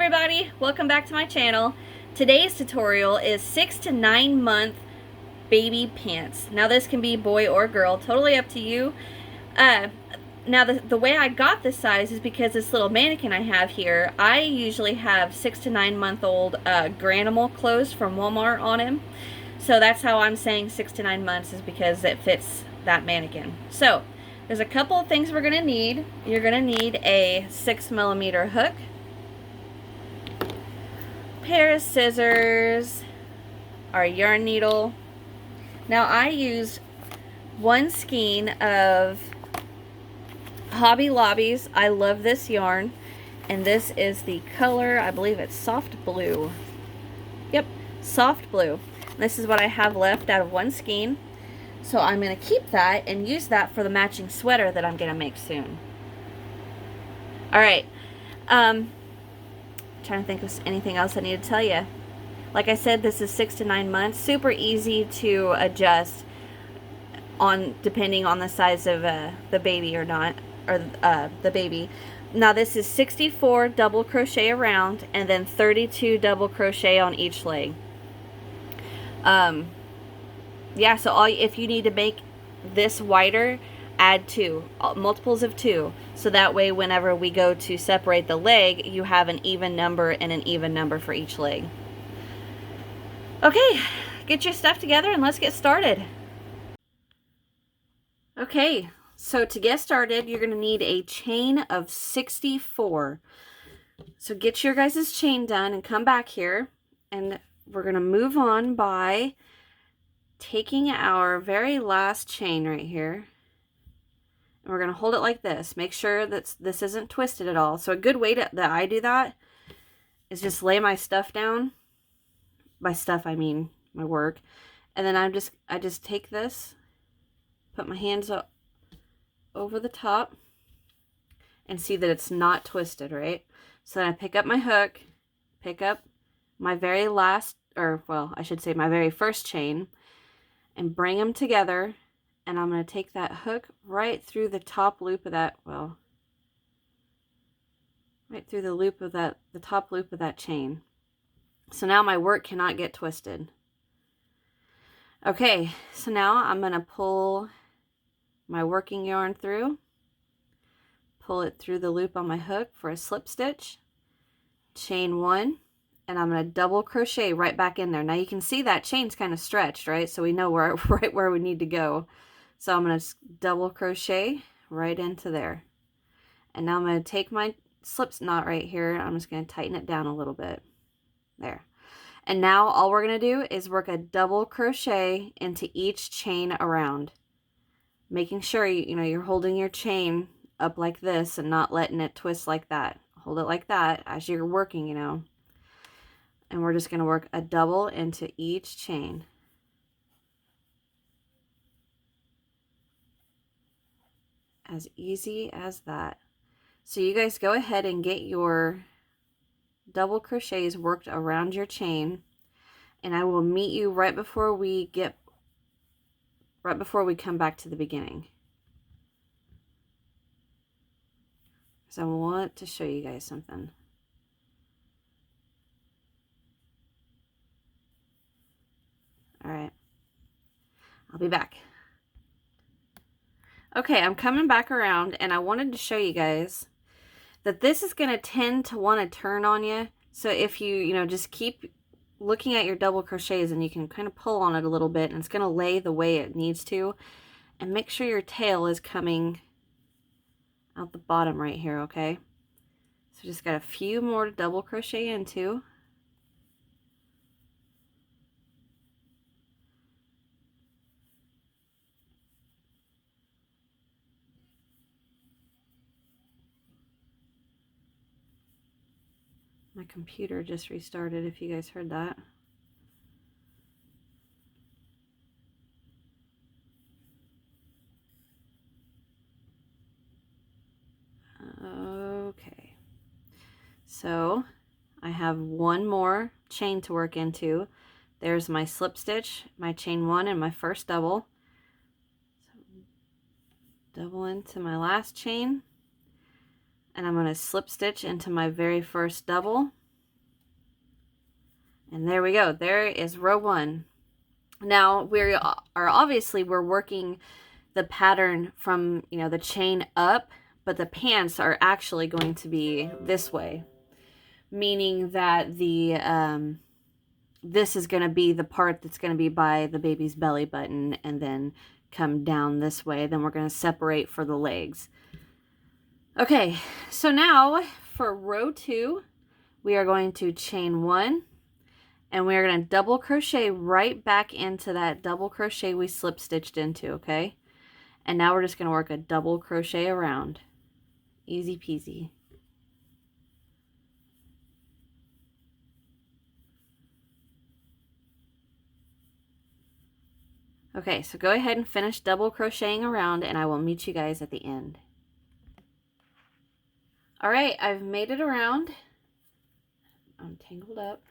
everybody, welcome back to my channel. Today's tutorial is 6 to 9 month baby pants. Now this can be boy or girl, totally up to you. Now the way I got this size is because this little mannequin I have here, I usually have 6 to 9 month old Granimal clothes from Walmart on him. So that's how I'm saying 6 to 9 months, is because it fits that mannequin. So there's a couple of things we're going to need. You're going to need a 6mm hook, pair of scissors, our yarn needle. Now I used one skein of Hobby Lobby's I Love This yarn, and this is the color, I believe it's soft blue. Yep, soft blue. And this is what I have left out of one skein. So I'm going to keep that and use that for the matching sweater that I'm going to make soon. Alright, trying to think of anything else I need to tell you. Like I said, this is 6 to 9 months. Super easy to adjust on depending on the size of the baby or not, or the baby. Now this is 64 double crochet around and then 32 double crochet on each leg. Yeah, so if you need to make this wider, add 2, multiples of 2, so that way whenever we go to separate the leg, you have an even number and an even number for each leg. Okay, get your stuff together and let's get started. Okay, so to get started, you're going to need a chain of 64. So get your guys' chain done and come back here, and we're going to move on by taking our very last chain right here, and we're going to hold it like this. Make sure that this isn't twisted at all. So a good way that I do that is just lay my stuff down. By stuff I mean my work, and then I just take this, put my hands up over the top, and see that it's not twisted, right? So then I pick up my hook, pick up my very last, or well, I should say my very first chain, and bring them together, and I'm going to take that hook right through the top loop of that, well, right through the loop of that, the top loop of that chain. So now my work cannot get twisted. Okay, so now I'm going to pull my working yarn through, pull it through the loop on my hook for a slip stitch, chain 1, and I'm going to double crochet right back in there. Now you can see that chain's kind of stretched, right? So we know we're right where we need to go. So I'm going to double crochet right into there. And now I'm going to take my slip knot right here. I'm just going to tighten it down a little bit. There. And now all we're going to do is work a double crochet into each chain around. Making sure you're holding your chain up like this and not letting it twist like that. Hold it like that as you're working, And we're just going to work a double into each chain. As easy as that. So you guys go ahead and get your double crochets worked around your chain, and I will meet you right before we come back to the beginning. So I want to show you guys something. All right, I'll be back. Okay, I'm coming back around, and I wanted to show you guys that this is going to tend to want to turn on you. So if you just keep looking at your double crochets, and you can kind of pull on it a little bit, and it's going to lay the way it needs to, and make sure your tail is coming out the bottom right here, okay? So just got a few more to double crochet into. My computer just restarted, if you guys heard that. Okay. So I have one more chain to work into. There's my slip stitch, my chain 1, and my first double. So double into my last chain, and I'm going to slip stitch into my very first double, And there we go. There is row 1. Now we're working the pattern from, you know, the chain up, but the pants are actually going to be this way, meaning that the this is going to be the part that's going to be by the baby's belly button and then come down this way. Then we're going to separate for the legs. Okay, so now for row 2, we are going to chain 1, and we're going to double crochet right back into that double crochet we slip stitched into, okay? And now we're just going to work a double crochet around. Easy peasy. Okay, so go ahead and finish double crocheting around, and I will meet you guys at the end. All right, I've made it around. I'm tangled up.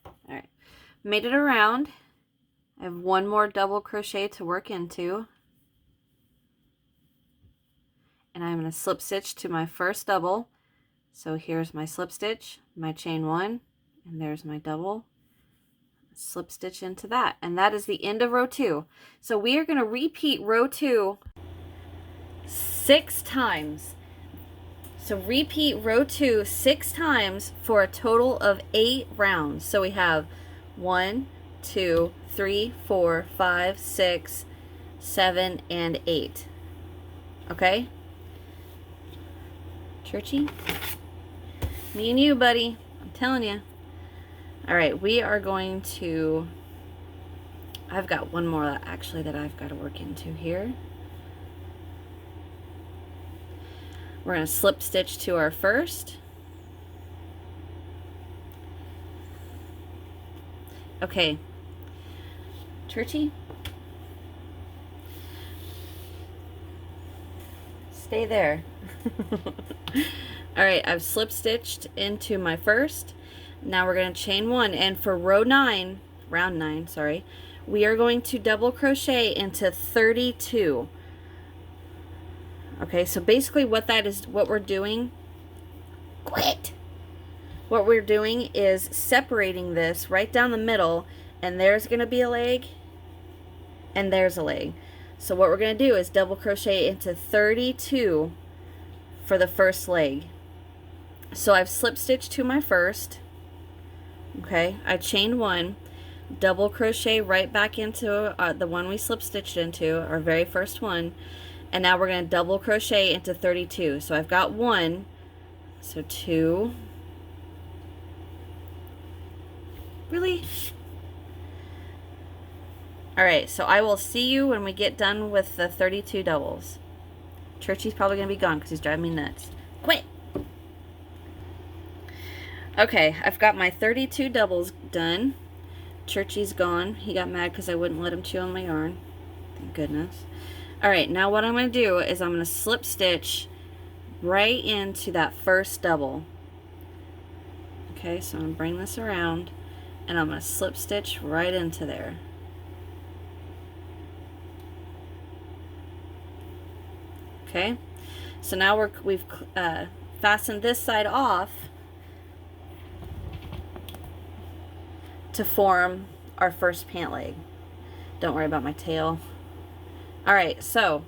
All right, made it around. I have one more double crochet to work into. And I'm going to slip stitch to my first double. So here's my slip stitch, my chain 1, and there's my double. Slip stitch into that, and that is the end of row 2. So we are going to repeat row 2 6 times. So repeat row 2 6 times for a total of 8 rounds. So we have 1, 2, 3, 4, 5, 6, 7, and 8. Okay? Churchy? Me and you, buddy. I'm telling you. All right, we are going to, I've got one more actually that I've got to work into here. We're going to slip stitch to our first. Okay, Churchy, stay there. All right, I've slip stitched into my first. Now we're going to chain 1, and for round 9, sorry, we are going to double crochet into 32. Okay, so basically what we're doing, what we're doing is separating this right down the middle, and there's going to be a leg, and there's a leg. So what we're going to do is double crochet into 32 for the first leg. So I've slip stitched to my first. Okay, I chain 1, double crochet right back into the one we slip stitched into, our very first one, and now we're going to double crochet into 32. So I've got 1, so 2, really? Alright, so I will see you when we get done with the 32 doubles. Churchy's probably going to be gone because he's driving me nuts. Quit! Okay, I've got my 32 doubles done. Churchy's gone. He got mad because I wouldn't let him chew on my yarn. Thank goodness. Alright, now what I'm going to do is I'm going to slip stitch right into that first double. Okay, so I'm going to bring this around, and I'm going to slip stitch right into there. Okay, so now we've fastened this side off to form our first pant leg. Don't worry about my tail. Alright, so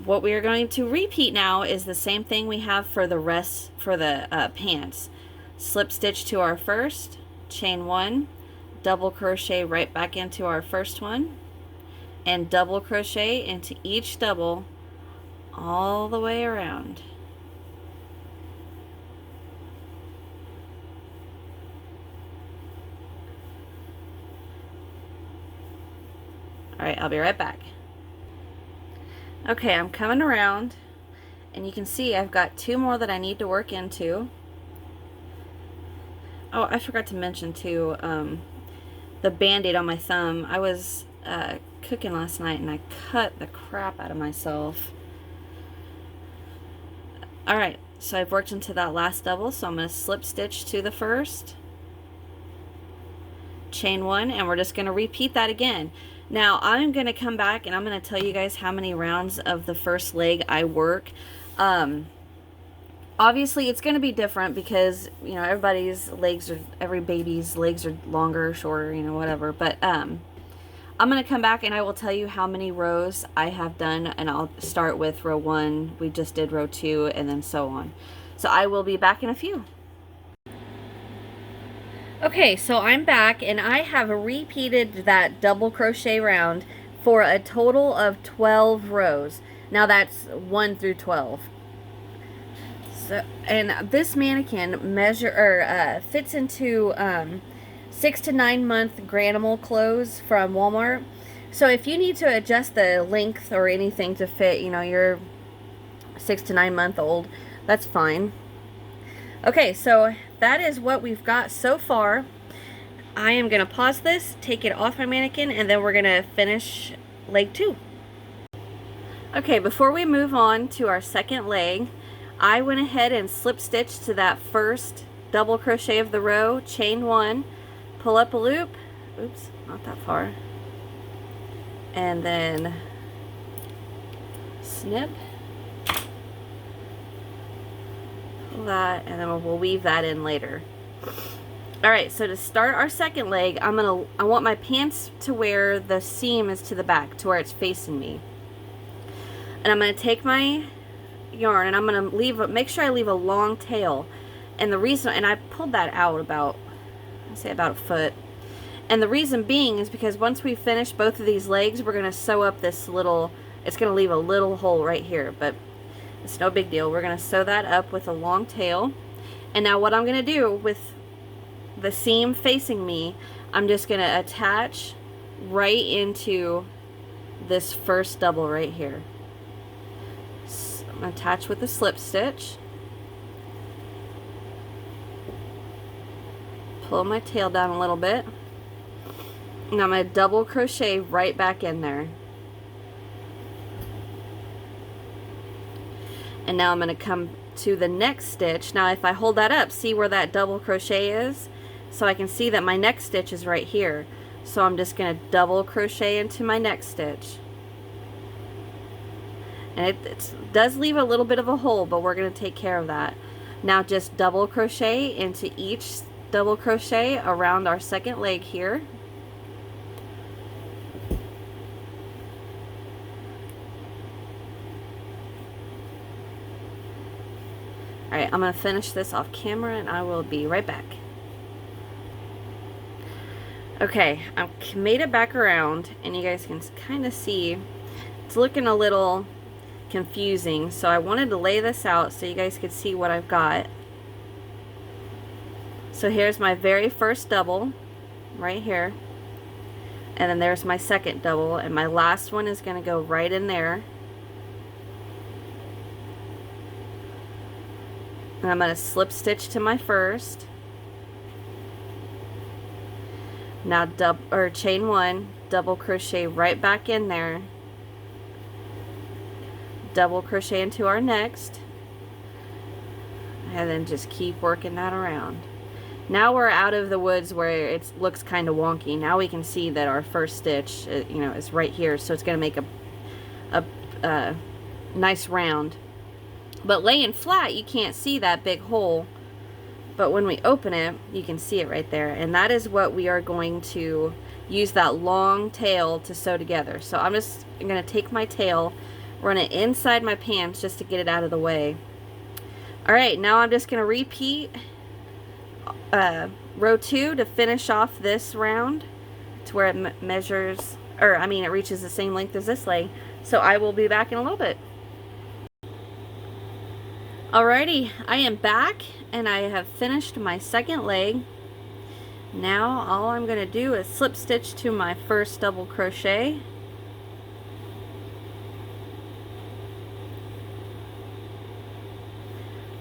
what we are going to repeat now is the same thing we have for the rest, for the pants. Slip stitch to our first, chain 1, double crochet right back into our first one, and double crochet into each double all the way around. Alright, I'll be right back. Okay, I'm coming around, and you can see I've got 2 more that I need to work into. Oh, I forgot to mention too, the band-aid on my thumb. I was cooking last night and I cut the crap out of myself. Alright, so I've worked into that last double, so I'm going to slip stitch to the first, chain 1, and we're just going to repeat that again. Now I'm going to come back and I'm going to tell you guys how many rounds of the first leg I work. Obviously it's going to be different because, you know, every baby's legs are longer, shorter, you know, whatever. But I'm going to come back and I will tell you how many rows I have done, and I'll start with row 1. We just did row 2 and then so on. So I will be back in a few. Okay, so I'm back and I have repeated that double crochet round for a total of 12 rows. Now that's 1 through 12. So, and this mannequin fits into 6 to 9 month Granimal clothes from Walmart. So if you need to adjust the length or anything to fit, you know, your 6 to 9 month old, that's fine. Okay, so that is what we've got so far. I am going to pause this, take it off my mannequin, and then we're going to finish leg 2. Okay, before we move on to our second leg, I went ahead and slip stitched to that first double crochet of the row, chain 1, pull up a loop, oops, not that far, and then snip, pull that, and then we'll weave that in later. Alright, so to start our second leg, I want my pants to where the seam is to the back, to where it's facing me. And I'm going to take my yarn and I'm going to make sure I leave a long tail. And the reason, and I pulled that out about, I'd say about a foot. And the reason being is because once we finish both of these legs, we're going to sew up this little, it's going to leave a little hole right here, but it's no big deal. We're going to sew that up with a long tail. And now what I'm going to do with the seam facing me, I'm just going to attach right into this first double right here. So I'm going to attach with a slip stitch, pull my tail down a little bit, and I'm going to double crochet right back in there. And now I'm going to come to the next stitch. Now if I hold that up, see where that double crochet is? So I can see that my next stitch is right here. So I'm just going to double crochet into my next stitch. And it does leave a little bit of a hole, but we're going to take care of that. Now just double crochet into each double crochet around our second leg here. Alright, I'm going to finish this off camera and I will be right back. Okay, I've made it back around and you guys can kind of see it's looking a little confusing, so I wanted to lay this out so you guys could see what I've got. So here's my very first double right here, and then there's my second double, and my last one is going to go right in there. And I'm going to slip stitch to my first. Now chain 1, double crochet right back in there, double crochet into our next, and then just keep working that around. Now we're out of the woods where it looks kind of wonky. Now we can see that our first stitch, you know, is right here, so it's going to make a nice round. But laying flat, you can't see that big hole. But when we open it, you can see it right there. And that is what we are going to use that long tail to sew together. So I'm going to take my tail, run it inside my pants just to get it out of the way. Alright, now I'm just going to repeat row 2 to finish off this round to where it measures, or I mean it reaches the same length as this leg. So I will be back in a little bit. Alrighty, I am back and I have finished my second leg. Now all I'm going to do is slip stitch to my first double crochet,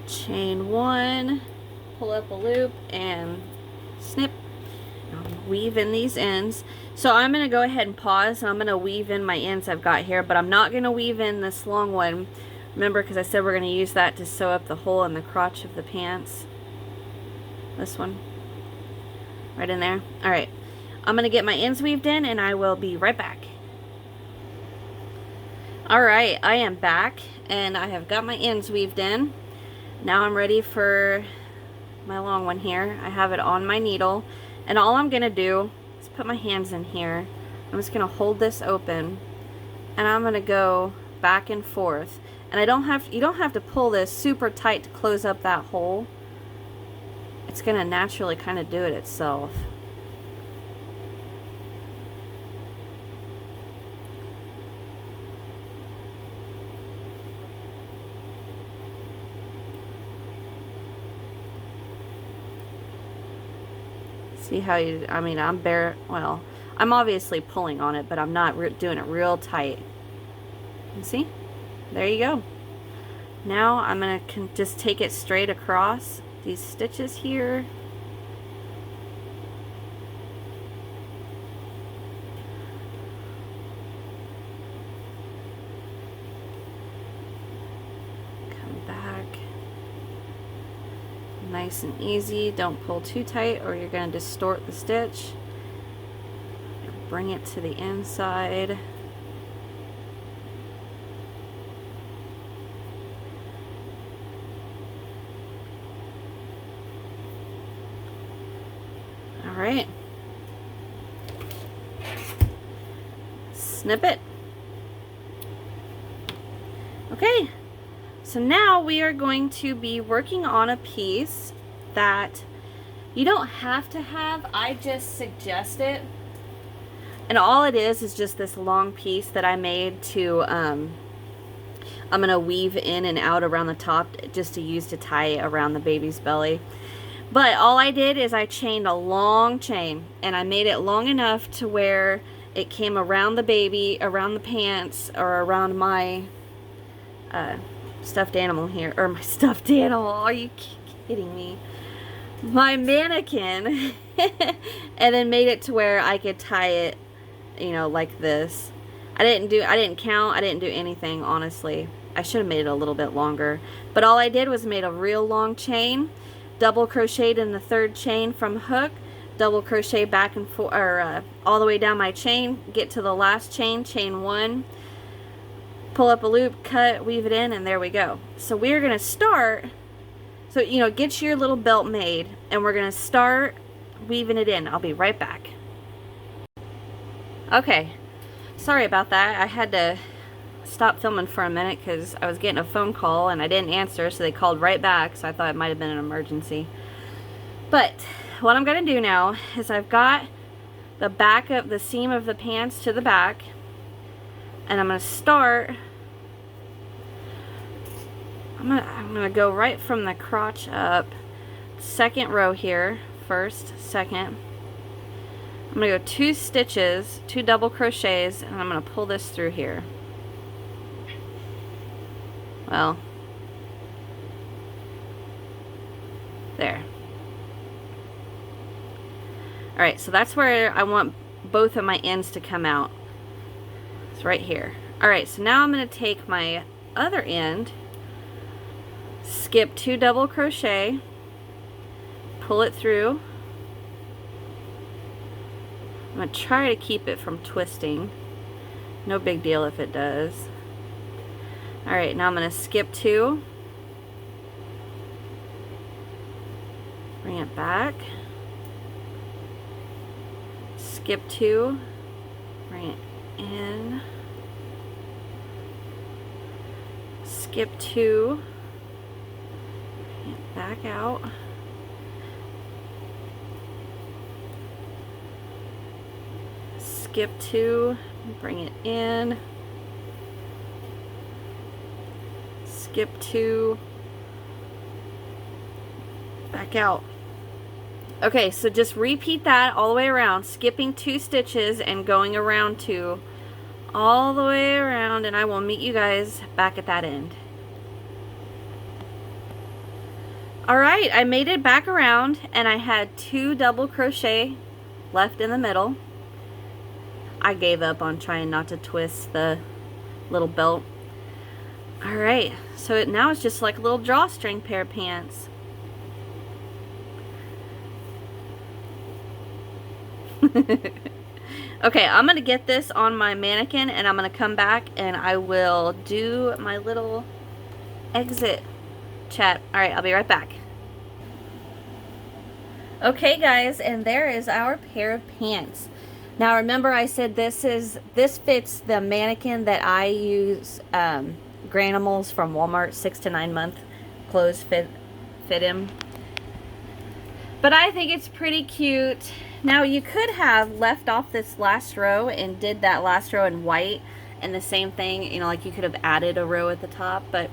chain 1, pull up a loop and snip. I'll weave in these ends. So I'm going to go ahead and pause and I'm going to weave in my ends I've got here, but I'm not going to weave in this long one. Remember, because I said we're going to use that to sew up the hole in the crotch of the pants. This one. Right in there. Alright. I'm going to get my ends weaved in and I will be right back. Alright, I am back and I have got my ends weaved in. Now I'm ready for my long one here. I have it on my needle, and all I'm gonna do is put my hands in here. I'm just gonna hold this open, and I'm gonna go back and forth. And you don't have to pull this super tight to close up that hole. It's gonna naturally kind of do it itself. See how you, I mean, well, I'm obviously pulling on it, but I'm not doing it real tight. You see? There you go. Now I'm going to just take it straight across these stitches here. Come back. Nice and easy. Don't pull too tight or you're going to distort the stitch. Bring it to the inside. All right. Snip it. Okay. So now we are going to be working on a piece that you don't have to have. I just suggest it. And all it is just this long piece that I made to, I'm going to weave in and out around the top just to use to tie around the baby's belly. But all I did is I chained a long chain, and I made it long enough to where it came around the baby, around the pants, or around my stuffed animal here, or my stuffed animal. Are you kidding me? My mannequin. And then made it to where I could tie it, you know, like this. I didn't count, I didn't do anything, honestly. I should have made it a little bit longer. But all I did was made a real long chain, double crocheted in the third chain from hook, double crochet back and forth, or all the way down my chain, get to the last chain, chain one, pull up a loop, cut, weave it in, and there we go. So we're going to start, so, you know, get your little belt made, and we're going to start weaving it in. I'll be right back. Okay, sorry about that. I had to stop filming for a minute because I was getting a phone call and I didn't answer, so they called right back, so I thought it might have been an emergency. But what I'm going to do now is I've got the back of the seam of the pants to the back, and I'm going to start, I'm going to go right from the crotch up, second row here, first, second. I'm going to go 2 stitches, 2 double crochets, and I'm going to pull this through here. Well, there. Alright, so that's where I want both of my ends to come out. It's right here. Alright, so now I'm going to take my other end, skip 2 double crochet, pull it through. I'm going to try to keep it from twisting. No big deal if it does. Alright, now I'm going to skip 2. Bring it back. Skip 2. Bring it in. Skip 2. Bring it back out. Skip 2, bring it in, skip 2, back out. Okay, so just repeat that all the way around, skipping 2 stitches and going around 2 all the way around, and I will meet you guys back at that end. Alright, I made it back around, and I had 2 double crochet left in the middle. I gave up on trying not to twist the little belt. Alright, so now it's just like a little drawstring pair of pants. Okay, I'm going to get this on my mannequin, and I'm going to come back and I will do my little exit chat. All right, I'll be right back. Okay guys, and there is our pair of pants. Now remember I said this fits the mannequin that I use, Granimals from Walmart, 6 to 9 month clothes fit him. But I think it's pretty cute. Now you could have left off this last row and did that last row in white and the same thing, you know, like you could have added a row at the top, but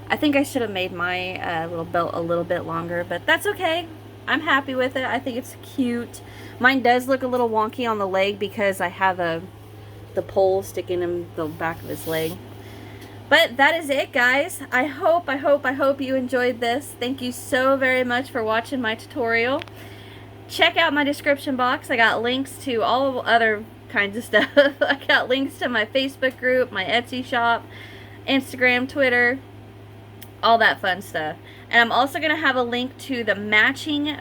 I think I should have made my little belt a little bit longer, but that's okay. I'm happy with it. I think it's cute. Mine does look a little wonky on the leg because I have the pole sticking in the back of his leg. But that is it, guys. I hope you enjoyed this. Thank you so very much for watching my tutorial. Check out my description box. I got links to all other kinds of stuff. I got links to my Facebook group, my Etsy shop, Instagram, Twitter, all that fun stuff. And I'm also going to have a link to the matching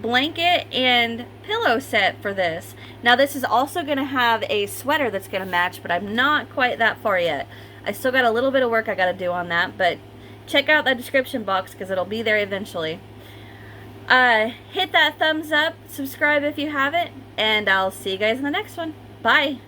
blanket and pillow set for this. Now this is also going to have a sweater that's going to match, but I'm not quite that far yet. I still got a little bit of work I got to do on that, but check out the description box because it'll be there eventually. Hit that thumbs up, subscribe if you haven't, and I'll see you guys in the next one. Bye!